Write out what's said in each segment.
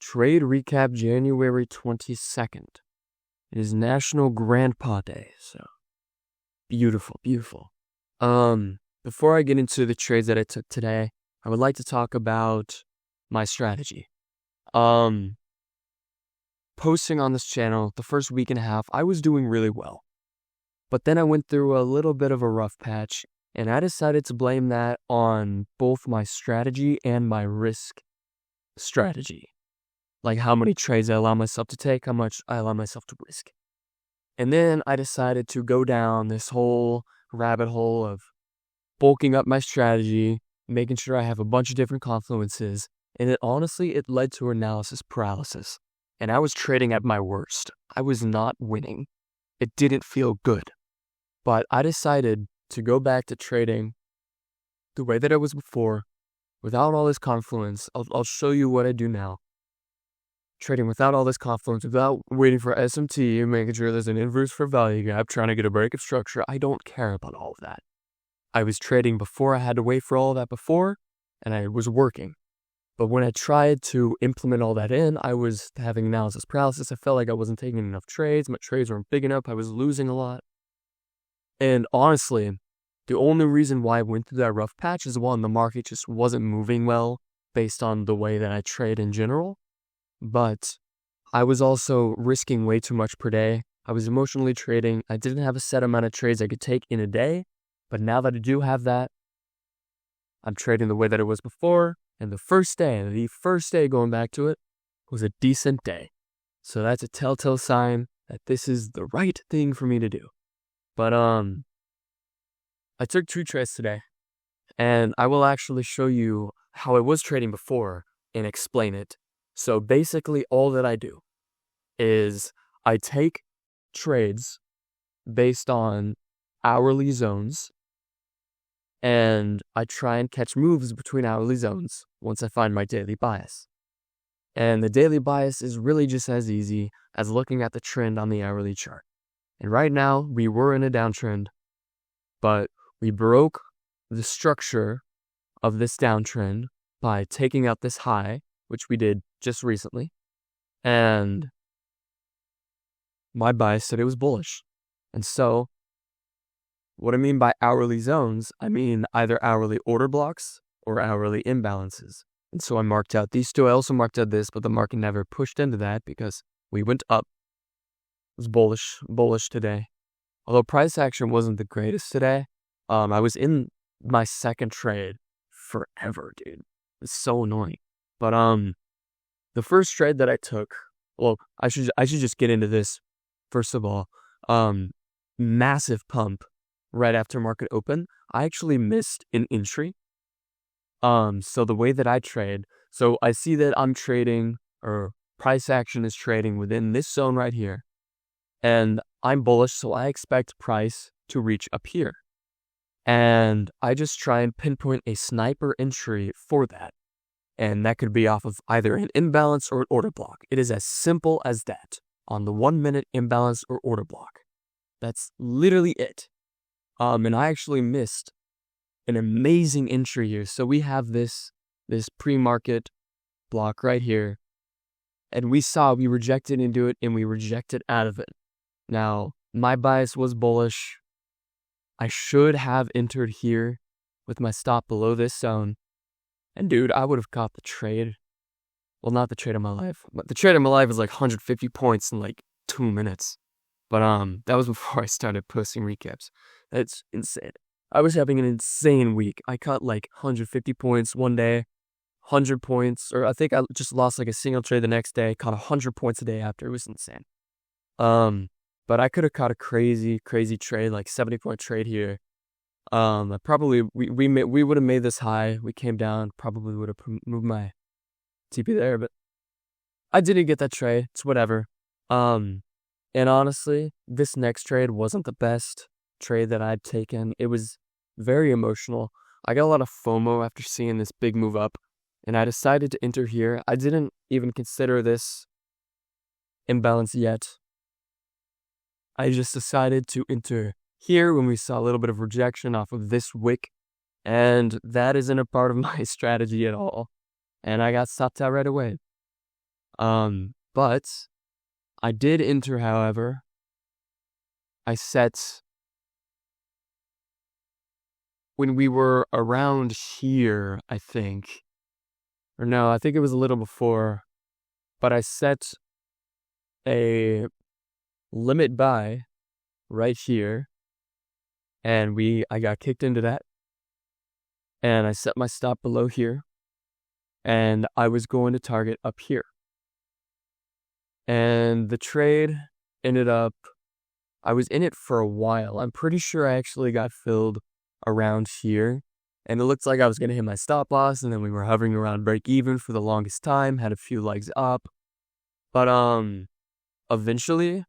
Trade recap January 22nd. It is National Grandpa Day, so beautiful, beautiful. Before I get into the trades that I took today, I would like to talk about my strategy. Posting on this channel, the first week and a half, I was doing really well. But then I went through a little bit of a rough patch, and I decided to blame that on both my strategy and my risk strategy. Like how many trades I allow myself to take, how much I allow myself to risk. And then I decided to go down this whole rabbit hole of bulking up my strategy, making sure I have a bunch of different confluences, and it led to analysis paralysis. And I was trading at my worst. I was not winning. It didn't feel good. But I decided to go back to trading the way that I was before, without all this confluence. I'll show you what I do now. Trading without all this confluence, without waiting for SMT, making sure there's an inverse for value gap, trying to get a break of structure. I don't care about all of that. I was trading before I had to wait for all of that before, and I was working. But when I tried to implement all that in, I was having analysis paralysis. I felt like I wasn't taking enough trades. My trades weren't big enough. I was losing a lot. And honestly, the only reason why I went through that rough patch is one, the market just wasn't moving well based on the way that I trade in general. But I was also risking way too much per day. I was emotionally trading. I didn't have a set amount of trades I could take in a day. But now that I do have that, I'm trading the way that it was before. And the first day going back to it, was a decent day. So that's a telltale sign that this is the right thing for me to do. But I took 2 trades today. And I will actually show you how I was trading before and explain it. So basically all that I do is I take trades based on hourly zones, and I try and catch moves between hourly zones once I find my daily bias. And the daily bias is really just as easy as looking at the trend on the hourly chart. And right now, we were in a downtrend, but we broke the structure of this downtrend by taking out this high, which we did just recently. And my bias said it was bullish. And so what I mean by hourly zones, I mean either hourly order blocks or hourly imbalances. And so I marked out these two. I also marked out this, but the market never pushed into that because we went up. It was bullish today. Although price action wasn't the greatest today. I was in my second trade forever, dude. It's so annoying. But the first trade that I took, well, I should just get into this. First of all, massive pump right after market open. I actually missed an entry. So the way that I trade, so I see that I'm trading, or price action is trading within this zone right here. And I'm bullish, so I expect price to reach up here. And I just try and pinpoint a sniper entry for that. And that could be off of either an imbalance or an order block. It is as simple as that. On the 1 minute imbalance or order block. That's literally it. And I actually missed an amazing entry here. So we have this pre-market block right here. And we rejected into it and we rejected out of it. Now, my bias was bullish. I should have entered here with my stop below this zone. And dude, I would have caught the trade. Well, not the trade of my life. But the trade of my life was like 150 points in like 2 minutes. But that was before I started posting recaps. That's insane. I was having an insane week. I caught like 150 points one day, 100 points, or I think I just lost like a single trade the next day, caught 100 points a day after. It was insane. But I could have caught a crazy trade, like 70-point trade here. Probably we would have made this high. We came down, probably would have moved my TP there, but I didn't get that trade. It's whatever. And honestly, this next trade wasn't the best trade that I'd taken. It was very emotional. I got a lot of FOMO after seeing this big move up, and I decided to enter here. I didn't even consider this imbalance yet. I just decided to enter here when we saw a little bit of rejection off of this wick, and that isn't a part of my strategy at all. And I got stopped out right away. But I did enter, however. I set when we were around here, I think. Or no, I think it was a little before. But I set a limit buy right here. And I got kicked into that. And I set my stop below here. And I was going to target up here. And the trade ended up, I was in it for a while. I'm pretty sure I actually got filled around here. And it looked like I was going to hit my stop loss. And then we were hovering around break even for the longest time. Had a few legs up. But eventually,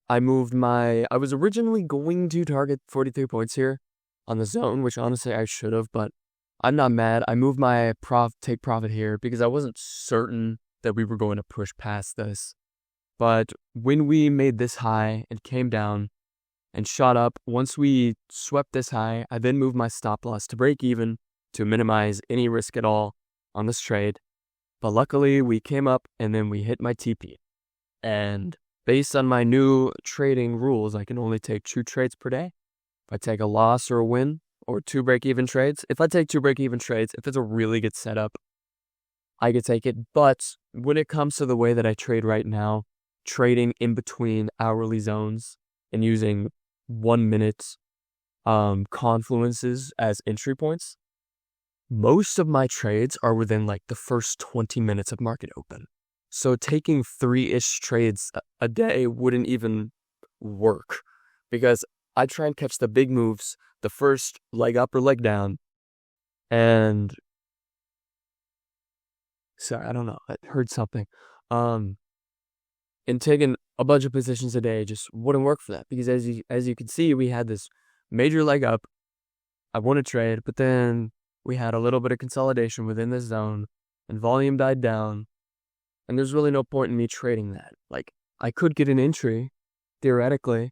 I was originally going to target 43 points here on the zone, which honestly I should have, but I'm not mad. I moved my take profit here because I wasn't certain that we were going to push past this. But when we made this high, it came down and shot up. Once we swept this high, I then moved my stop loss to break even to minimize any risk at all on this trade. But luckily, we came up and then we hit my TP. And based on my new trading rules, I can only take 2 trades per day. If I take a loss or a win, or 2 break-even trades. If I take 2 break-even trades, if it's a really good setup, I could take it. But when it comes to the way that I trade right now, trading in between hourly zones and using 1 minute confluences as entry points, most of my trades are within like the first 20 minutes of market open. So taking 3-ish trades a day wouldn't even work because I try and catch the big moves, the first leg up or leg down. And sorry, I don't know. I heard something. And taking a bunch of positions a day just wouldn't work for that because as you can see, we had this major leg up. I won a trade, but then we had a little bit of consolidation within this zone and volume died down. And there's really no point in me trading that. Like, I could get an entry, theoretically.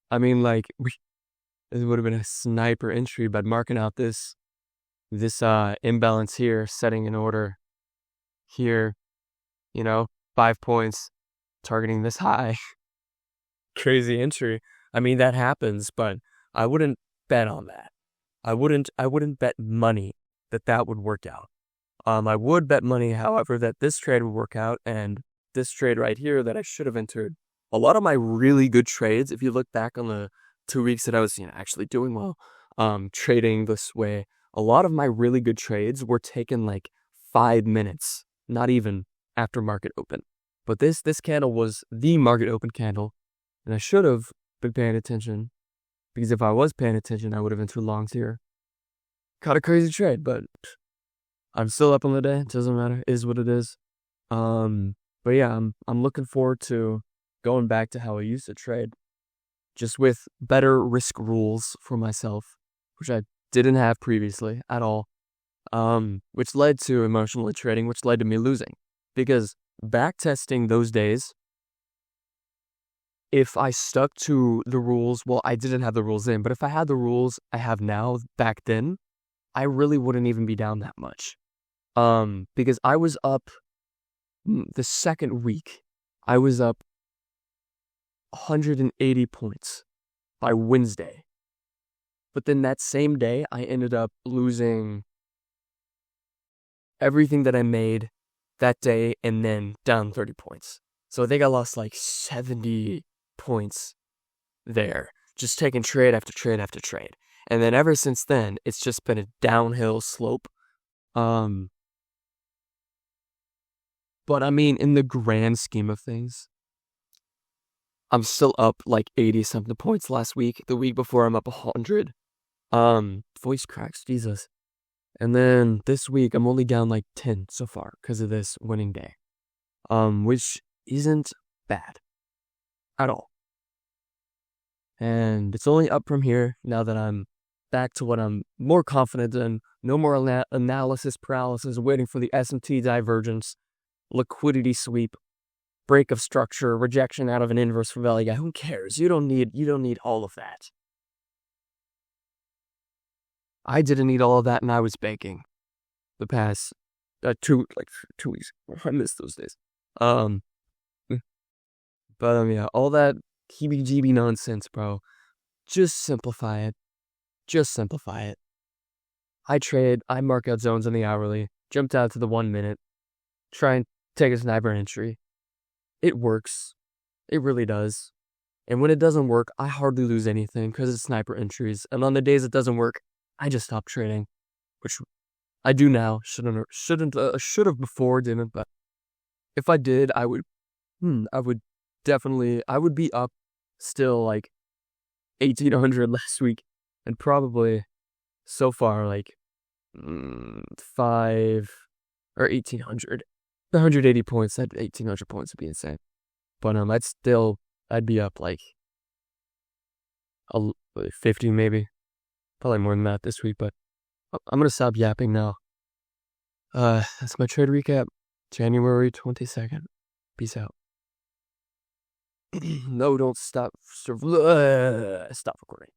I mean, like, this would have been a sniper entry, but marking out this imbalance here, setting an order here, 5 points, targeting this high. Crazy entry. I mean, that happens, but I wouldn't bet on that. I wouldn't bet money that would work out. I would bet money, however, that this trade would work out, and this trade right here that I should have entered. A lot of my really good trades, if you look back on the 2 weeks that I was actually doing well, trading this way, a lot of my really good trades were taken like 5 minutes, not even after market open. But this candle was the market open candle, and I should have been paying attention, because if I was paying attention, I would have entered longs here. Caught a crazy trade, but I'm still up on the day. It doesn't matter. It is what it is. But yeah, I'm looking forward to going back to how I used to trade, just with better risk rules for myself, which I didn't have previously at all. Which led to emotionally trading, which led to me losing. Because backtesting those days, if I stuck to the rules, well, I didn't have the rules in, but if I had the rules I have now back then, I really wouldn't even be down that much. Because I was up the second week, I was up 180 points by Wednesday. But then that same day, I ended up losing everything that I made that day and then down 30 points. So I think I lost like 70 points there, just taking trade after trade after trade. And then ever since then, it's just been a downhill slope. But I mean, in the grand scheme of things, I'm still up like 80-something points last week. The week before, I'm up 100. Voice cracks, Jesus. And then this week, I'm only down like 10 so far because of this winning day. Which isn't bad at all. And it's only up from here now that I'm back to what I'm more confident in. No more analysis paralysis, waiting for the SMT divergence, liquidity sweep, break of structure, rejection out of an inverse for value guy. Who cares? You don't need all of that. I didn't need all of that, and I was banking the past like 2 weeks. I missed those days. Um, but yeah, all that heebie-jeebie nonsense, bro. Just simplify it. Just simplify it. I mark out zones on the hourly, jumped out to the 1 minute, try and take a sniper entry. It works. It really does. And when it doesn't work, I hardly lose anything because it's sniper entries. And on the days it doesn't work, I just stop trading, which I do now. Should have before, didn't. But if I did, I would definitely, I would be up still like 1,800 last week, and probably so far like 5 or 1,800. 180 points. That 1,800 points would be insane. But I'd be up like 50 maybe, probably more than that this week. But I'm gonna stop yapping now. That's my trade recap, January 22nd. Peace out. No, don't stop. Stop recording.